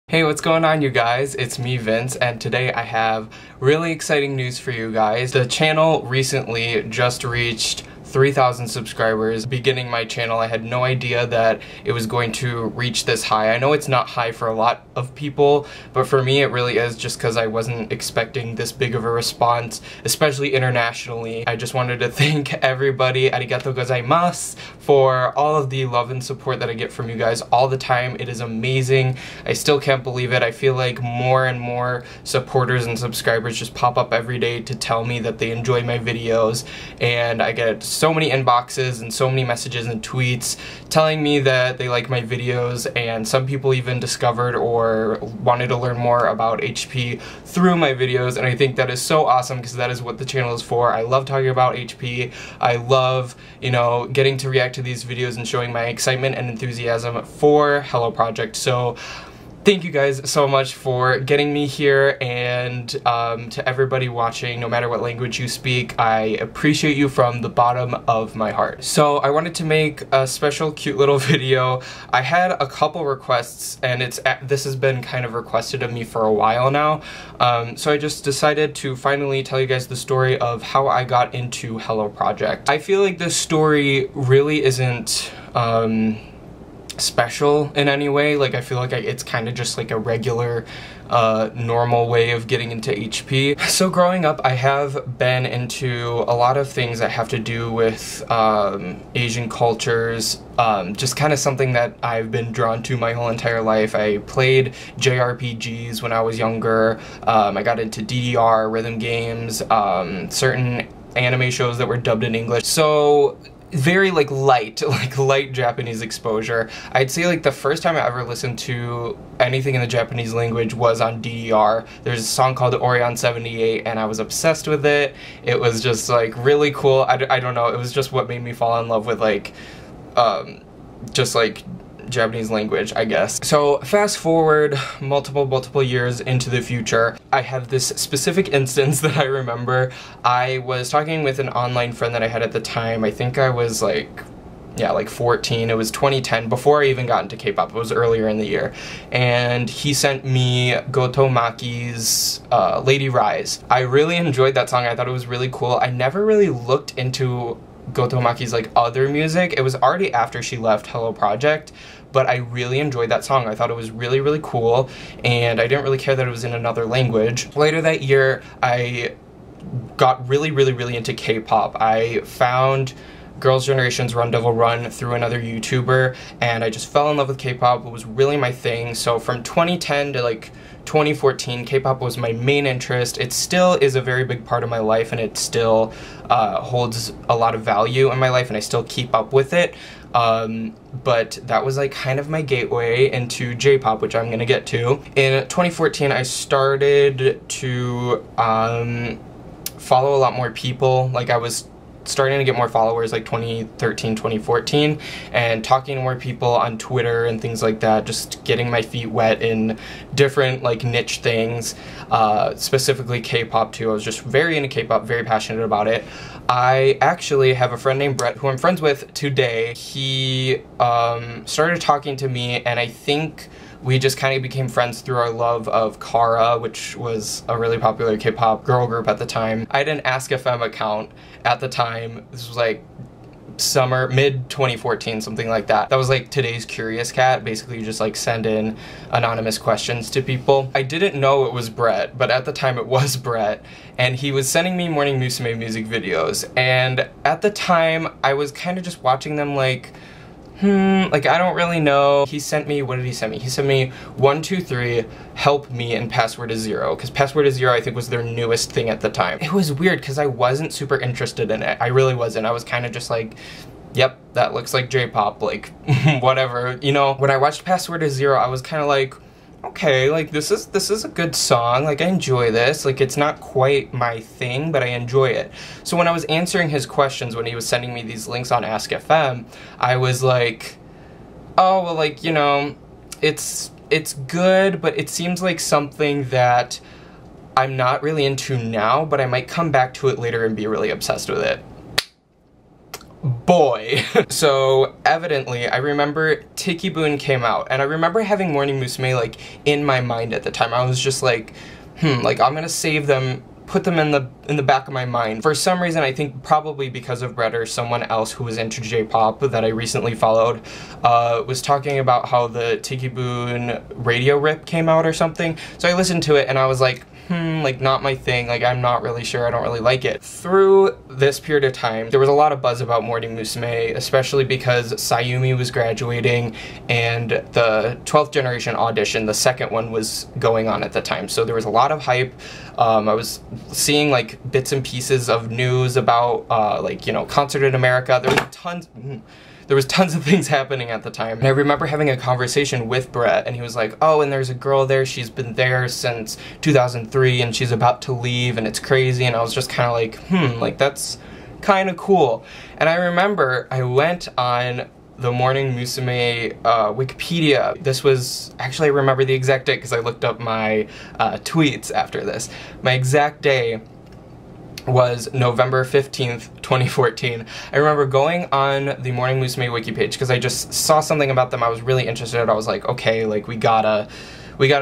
Hey, what's going on, you guys? It's me, Vince, and today I have really exciting news for you guys. The channel recently just reached 3,000 subscribers. Beginning my channel, I had no idea that it was going to reach this high. I know it's not high for a lot of people, but for me it really is, just because I wasn't expecting this big of a response, especially internationally. I just wanted to thank everybody, arigato gozaimasu, for all of the love and support that I get from you guys all the time. It is amazing. I still can't believe it. I feel like more and more supporters and subscribers just pop up every day to tell me that they enjoy my videos, and I get so many inboxes and so many messages and tweets telling me that they like my videos, and some people even discovered or wanted to learn more about HP through my videos, and I think that is so awesome because that is what the channel is for. I love talking about HP. I love, getting to react to these videos and showing my excitement and enthusiasm for Hello Project. So thank you guys so much for getting me here, and to everybody watching, no matter what language you speak, I appreciate you from the bottom of my heart. So I wanted to make a special cute little video. I had a couple requests, and this has been kind of requested of me for a while now, so I just decided to finally tell you guys the story of how I got into Hello Project. I feel like this story really isn't special in any way. Like, I feel like it's kind of just like a regular normal way of getting into HP. So growing up, I have been into a lot of things that have to do with Asian cultures, just kind of something that I've been drawn to my whole entire life. I played JRPGs when I was younger. I got into DDR, rhythm games, certain anime shows that were dubbed in English. So very light Japanese exposure. I'd say the first time I ever listened to anything in the Japanese language was on DDR. There's a song called Orion 78 and I was obsessed with it. It was just really cool. I don't know, it was just what made me fall in love with Japanese language, I guess. So fast forward multiple years into the future, I have this specific instance that I remember. I was talking with an online friend that I had at the time. I think I was 14. It was 2010, before I even got into K-pop. It was earlier in the year. And he sent me Goto Maki's Lady Rise. I really enjoyed that song. I thought it was really cool. I never really looked into Goto Maki's other music. It was already after she left Hello Project, but I really enjoyed that song. I thought it was really cool, and I didn't really care that it was in another language. Later that year, I got really into K-pop. I found Girls' Generation's Run Devil Run through another YouTuber, and I just fell in love with K-pop. It was really my thing. So from 2010 to 2014, K-pop was my main interest. It still is a very big part of my life, and it still holds a lot of value in my life, and I still keep up with it. But that was kind of my gateway into J-pop, which I'm gonna get to. In 2014, I started to follow a lot more people. I was starting to get more followers 2013, 2014, and talking to more people on Twitter and things like that, just getting my feet wet in different niche things, specifically K-pop too. I was just very into K-pop, very passionate about it. I actually have a friend named Brett who I'm friends with today. He started talking to me, and I think we just kind of became friends through our love of Kara, which was a really popular K-pop girl group at the time. I had an Ask.fm account at the time. This was mid-2014, something like that. That was today's Curious Cat. Basically, you just send in anonymous questions to people. I didn't know it was Brett, but at the time it was Brett, and he was sending me Morning Musume music videos, and at the time I was kind of just watching them I don't really know. He sent me, what did he send me? He sent me 1, 2, 3, Help Me, and Password is Zero, because Password is Zero I think was their newest thing at the time. It was weird because I wasn't super interested in it. I really wasn't. I was kind of just yep, that looks like J-pop, whatever. When I watched Password is Zero, I was kind of okay, this is a good song, I enjoy this, it's not quite my thing, but I enjoy it. So when I was answering his questions, when he was sending me these links on Ask.fm, I was oh, well, it's good, but it seems like something that I'm not really into now, but I might come back to it later and be really obsessed with it. boy. So evidently, I remember Tiki-Boon came out, and I remember having Morning Musume like in my mind at the time. I was just like, like I'm gonna save them, put them in the back of my mind. For some reason, I think probably because of Brett or someone else who was into J-pop that I recently followed, was talking about how the Tiki-Boon radio rip came out or something. So I listened to it and I was like, like not my thing, like I'm not really sure, I don't really like it. Through this period of time, there was a lot of buzz about Morning Musume, especially because Sayumi was graduating and the 12th generation audition, the second one, was going on at the time. So there was a lot of hype. I was seeing like bits and pieces of news about like, you know, Concert in America. There was tons of things happening at the time. And I remember having a conversation with Brett, and he was like, oh, and there's a girl there, she's been there since 2003, and she's about to leave, and it's crazy. And I was just kind of like, like that's kind of cool. And I remember I went on the Morning Musume Wikipedia. This was, actually I remember the exact date because I looked up my tweets after this. My exact day was November 15th, 2014. I remember going on the Morning Musume wiki page because I just saw something about them I was really interested. I was like, okay, like we gotta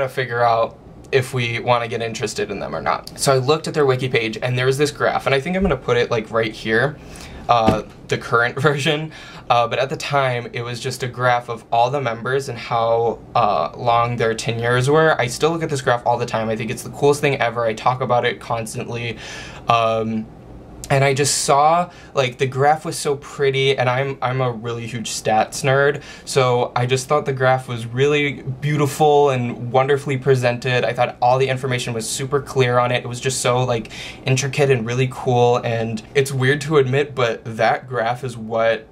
figure out if we want to get interested in them or not. So I looked at their wiki page and there was this graph, and I think I'm gonna put it like right here, the current version, but at the time it was just a graph of all the members and how long their tenures were. I still look at this graph all the time. I think it's the coolest thing ever. I talk about it constantly. And I just saw, like, the graph was so pretty, and I'm a really huge stats nerd, so I just thought the graph was really beautiful and wonderfully presented. I thought all the information was super clear on it. It was just so, like, intricate and really cool, and it's weird to admit, but that graph is what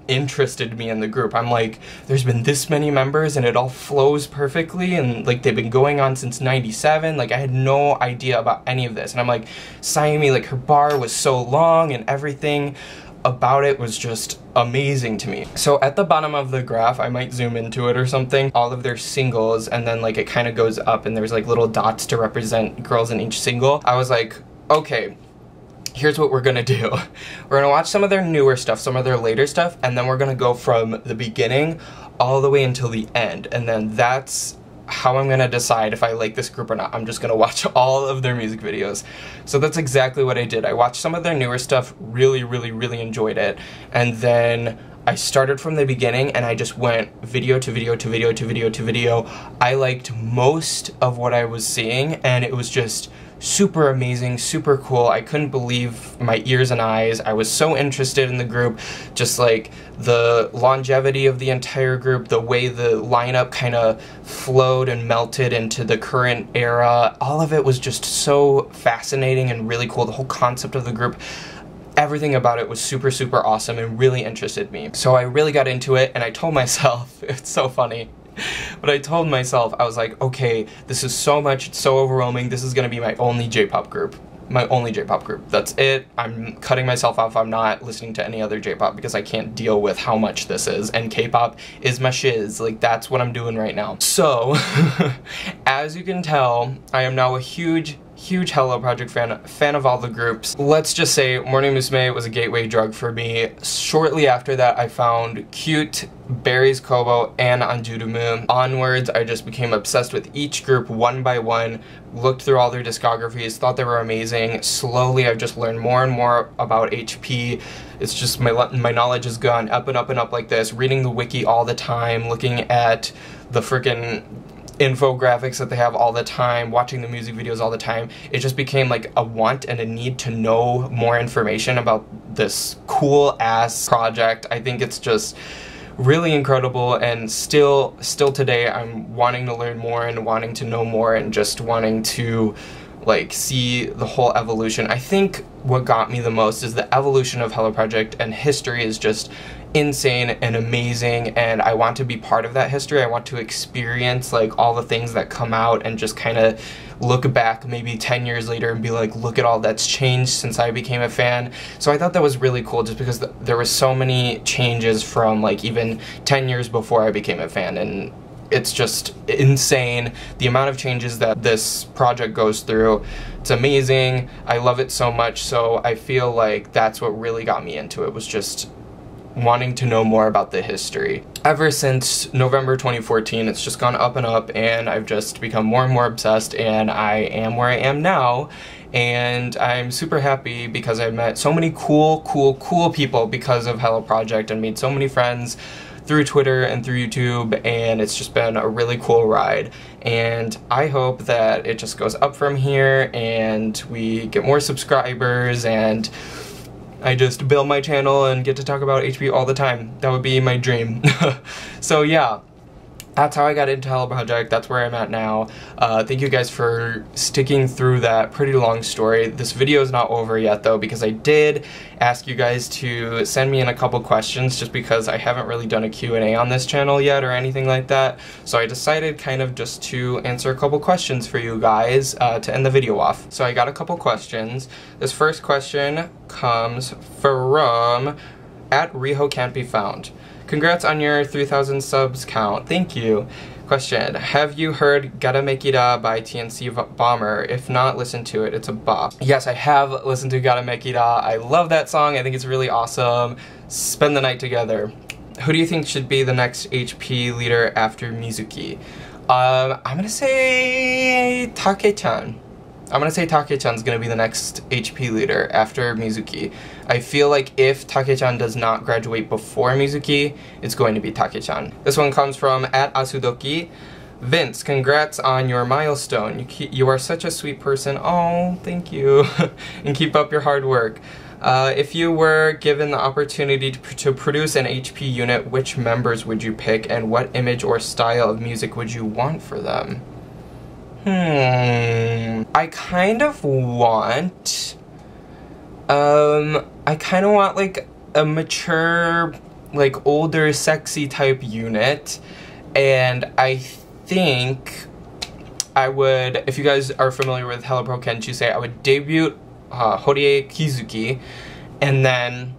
interested me in the group. I'm like, there's been this many members and it all flows perfectly, and like they've been going on since 97. Like I had no idea about any of this, and I'm like, Sayumi, like her bar was so long and everything about it was just amazing to me. So at the bottom of the graph, I might zoom into it or something, all of their singles, and then like it kind of goes up and there's like little dots to represent girls in each single. I was like, okay, here's what we're gonna do. We're gonna watch some of their newer stuff, some of their later stuff, and then we're gonna go from the beginning all the way until the end. And then that's how I'm gonna decide if I like this group or not. I'm just gonna watch all of their music videos. So that's exactly what I did. I watched some of their newer stuff, really enjoyed it. And then I started from the beginning and I just went video to video to video to video to video. I liked most of what I was seeing, and it was just super amazing, super cool. I couldn't believe my ears and eyes. I was so interested in the group, just like the longevity of the entire group, the way the lineup kind of flowed and melted into the current era. All of it was just so fascinating and really cool. The whole concept of the group, everything about it was super awesome and really interested me. So I really got into it, and I told myself, it's so funny, but I told myself, I was like, okay, this is so much, it's so overwhelming, this is gonna be my only J-pop group. My only J-pop group. That's it. I'm cutting myself off. I'm not listening to any other J-pop because I can't deal with how much this is, and K-pop is my shiz. Like, that's what I'm doing right now. So, as you can tell, I am now a huge Hello Project fan of all the groups. Let's just say Morning Musume was a gateway drug for me. Shortly after that, I found Cute, Berries Kobo, and Anjurumu. Onwards, I just became obsessed with each group one by one, looked through all their discographies, thought they were amazing. Slowly, I've just learned more and more about HP. It's just my knowledge has gone up and up and up like this, reading the wiki all the time, looking at the freaking infographics that they have all the time, watching the music videos all the time. It just became like a want and a need to know more information about this cool ass project. I think it's just really incredible, and still today I'm wanting to learn more and wanting to know more and just wanting to like see the whole evolution. I think what got me the most is the evolution of Hello Project, and history is just insane and amazing, and I want to be part of that history. I want to experience like all the things that come out and just kind of look back maybe 10 years later and be like, look at all that's changed since I became a fan. So I thought that was really cool, just because there was so many changes from like even 10 years before I became a fan, and it's just insane the amount of changes that this project goes through. It's amazing. I love it so much, so I feel like that's what really got me into it, was just wanting to know more about the history. Ever since November 2014, it's just gone up and up, and I've just become more and more obsessed, and I am where I am now. And I'm super happy because I've met so many cool people because of Hello Project, and made so many friends through Twitter and through YouTube, and it's just been a really cool ride. And I hope that it just goes up from here and we get more subscribers and I just build my channel and get to talk about HP all the time. That would be my dream. So yeah, that's how I got into Hello Project. That's where I'm at now. Thank you guys for sticking through that pretty long story. This video is not over yet though, because I did ask you guys to send me in a couple questions, just because I haven't really done a Q&A on this channel yet or anything like that. So I decided kind of just to answer a couple questions for you guys to end the video off. So I got a couple questions. This first question comes from @RihoCan'tBeFound. Congrats on your 3,000 subs count. Thank you. Question: have you heard Gotta Make It by TNC Bomber? If not, listen to it. It's a bop. Yes, I have listened to Gotta Make It. I love that song. I think it's really awesome. Spend the night together. Who do you think should be the next HP leader after Mizuki? I'm gonna say Take-chan. I'm gonna say Take-chan's gonna be the next HP leader after Mizuki. I feel like if Take-chan does not graduate before Mizuki, it's going to be Take-chan. This one comes from @Asudoki. Vince, congrats on your milestone. You are such a sweet person. Oh, thank you. And keep up your hard work. If you were given the opportunity to produce an HP unit, which members would you pick, and what image or style of music would you want for them? I kind of want, like a mature, like older, sexy type unit, and I think I would, if you guys are familiar with Hello Pro Kenchusei, I would debut Horie Kizuki, and then,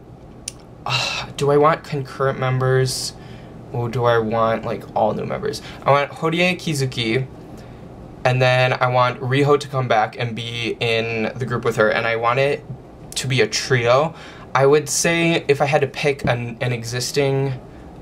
do I want concurrent members, or do I want like all new members? I want Horie Kizuki, and then I want Riho to come back and be in the group with her, and I want it to be a trio. I would say if I had to pick an existing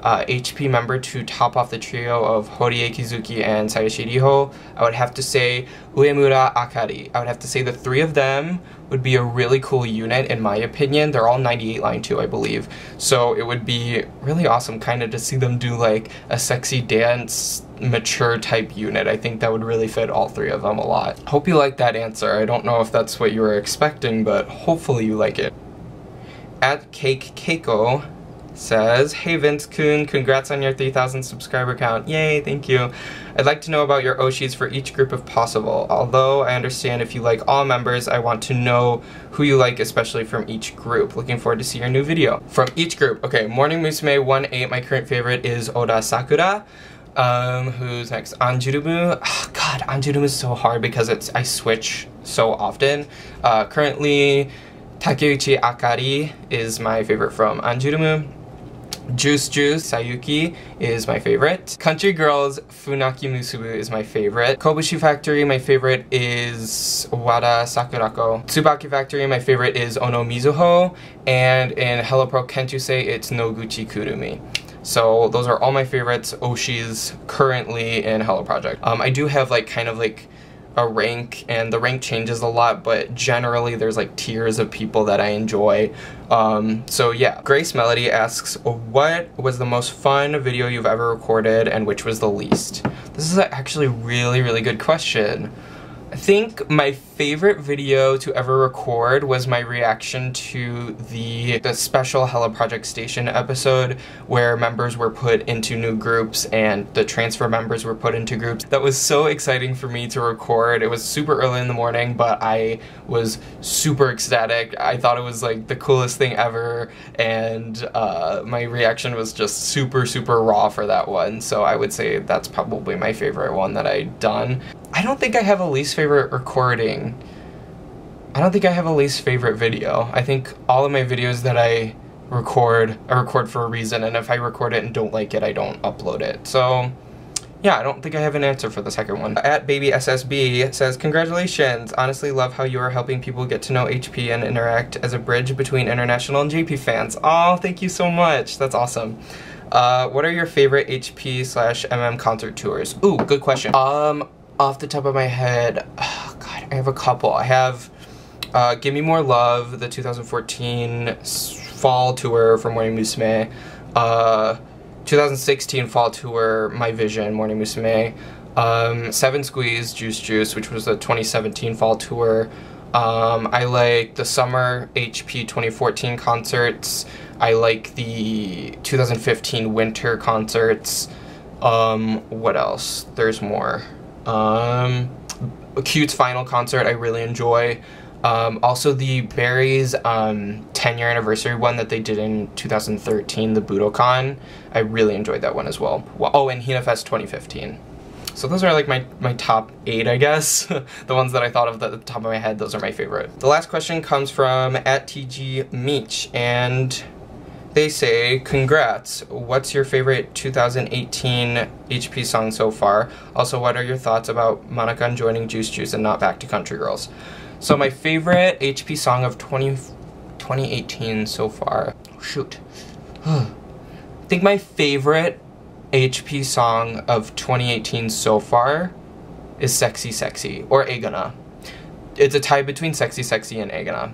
HP member to top off the trio of Horie Kizuki and Sayashi Riho, I would have to say Uemura Akari. I would have to say the three of them would be a really cool unit in my opinion. They're all 98 line 2, I believe. So it would be really awesome kind of to see them do like a sexy dance, mature type unit. I think that would really fit all three of them a lot. Hope you like that answer. I don't know if that's what you were expecting, but hopefully you like it. @CakeKeiko says, hey Vince-kun, congrats on your 3,000 subscriber count. Yay, thank you. I'd like to know about your Oshis for each group if possible. Although I understand if you like all members, I want to know who you like, especially from each group. Looking forward to see your new video. From each group, okay, Morning Musume 1-8, my current favorite is Oda Sakura. Who's next? Anjurumu. Oh, God, Anjurumu is so hard because I switch so often. Currently, Takeuchi Akari is my favorite from Anjurumu. Juice Sayuki is my favorite. Country Girls Funaki Musubu is my favorite. Kobushi Factory, my favorite is Wada Sakurako. Tsubaki Factory, my favorite is Ono Mizuho. And in Hello Pro Kenchusei, it's Noguchi Kurumi. So those are all my favorites Oshis currently in Hello Project. I do have like kind of like a rank, and the rank changes a lot, but generally there's like tiers of people that I enjoy. So yeah. Grace Melody asks, what was the most fun video you've ever recorded and which was the least? This is actually a really good question. I think my favorite video to ever record was my reaction to the special Hello Project Station episode where members were put into new groups and the transfer members were put into groups. That was so exciting for me to record. It was super early in the morning, but I was super ecstatic. I thought it was like the coolest thing ever, and my reaction was just super raw for that one. So I would say that's probably my favorite one that I've done. I don't think I have a least favorite recording. I don't think I have a least favorite video. I think all of my videos that I record for a reason, and if I record it and don't like it, I don't upload it. So yeah, I don't think I have an answer for the second one. At Baby SSB says, congratulations! Honestly love how you are helping people get to know HP and interact as a bridge between international and JP fans. Oh, thank you so much. That's awesome. What are your favorite HP/MM concert tours? Ooh, good question. Off the top of my head, oh God, I have a couple. I have Give Me More Love, the 2014 fall tour for Morning Musume. 2016 fall tour, My Vision, Morning Musume. 7 Squeeze, Juice Juice, which was the 2017 fall tour. I like the summer HP 2014 concerts. I like the 2015 winter concerts. What else? There's more. Cute's final concert I really enjoy. Also the Berries 10-year anniversary one that they did in 2013, the Budokan. I really enjoyed that one as well. Oh, and HinaFest 2015. So those are like my top 8, I guess. The ones that I thought of at the top of my head, those are my favorite. The last question comes from @TG Meech, they say, congrats, what's your favorite 2018 HP song so far? Also, what are your thoughts about Manakan joining Juice Juice and not back to Country Girls? So my favorite HP song of 2018 so far, oh, shoot. I think my favorite HP song of 2018 so far is Sexy Sexy, or Egana. It's a tie between Sexy Sexy and Egana.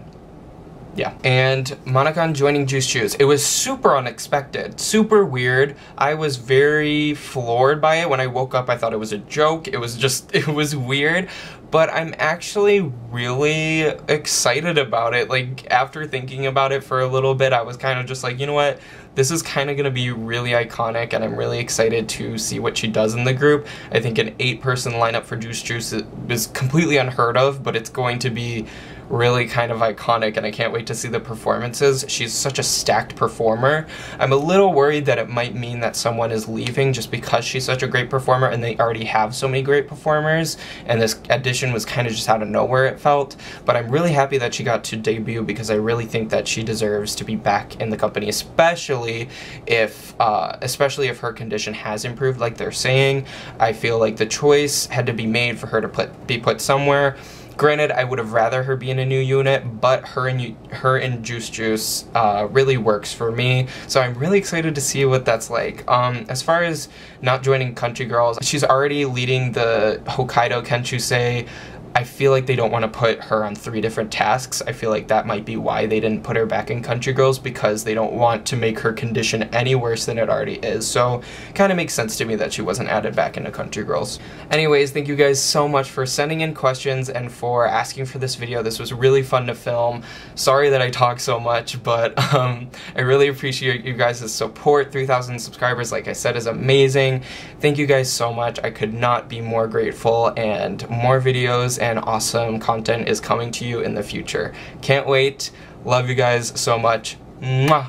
Yeah. And Manakan joining Juice Juice. It was super unexpected, super weird. I was very floored by it. When I woke up, I thought it was a joke. It was weird. But I'm actually really excited about it. Like, after thinking about it for a little bit, I was kind of just like, you know what? This is kind of going to be really iconic, and I'm really excited to see what she does in the group. I think an 8-person lineup for Juice Juice is completely unheard of, but it's going to be really kind of iconic, and I can't wait to see the performances. She's such a stacked performer. I'm a little worried that it might mean that someone is leaving just because she's such a great performer and they already have so many great performers, and this addition was kind of just out of nowhere, it felt. But I'm really happy that she got to debut because I really think that she deserves to be back in the company, especially if her condition has improved like they're saying. I feel like the choice had to be made for her to be put somewhere. Granted, I would have rather her be in a new unit, but her in Juice Juice really works for me, so I'm really excited to see what that's like. As far as not joining Country Girls, she's already leading the Hokkaido Kenchusei. I feel like they don't want to put her on 3 different tasks. I feel like that might be why they didn't put her back in Country Girls, because they don't want to make her condition any worse than it already is. So kind of makes sense to me that she wasn't added back into Country Girls. Anyways, thank you guys so much for sending in questions and for asking for this video. This was really fun to film. Sorry that I talk so much, but I really appreciate you guys' support. 3,000 subscribers, like I said, is amazing. Thank you guys so much. I could not be more grateful, and more videos and awesome content is coming to you in the future. Can't wait. Love you guys so much. Mwah.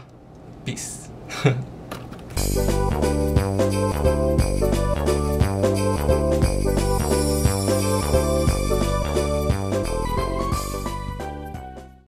Peace.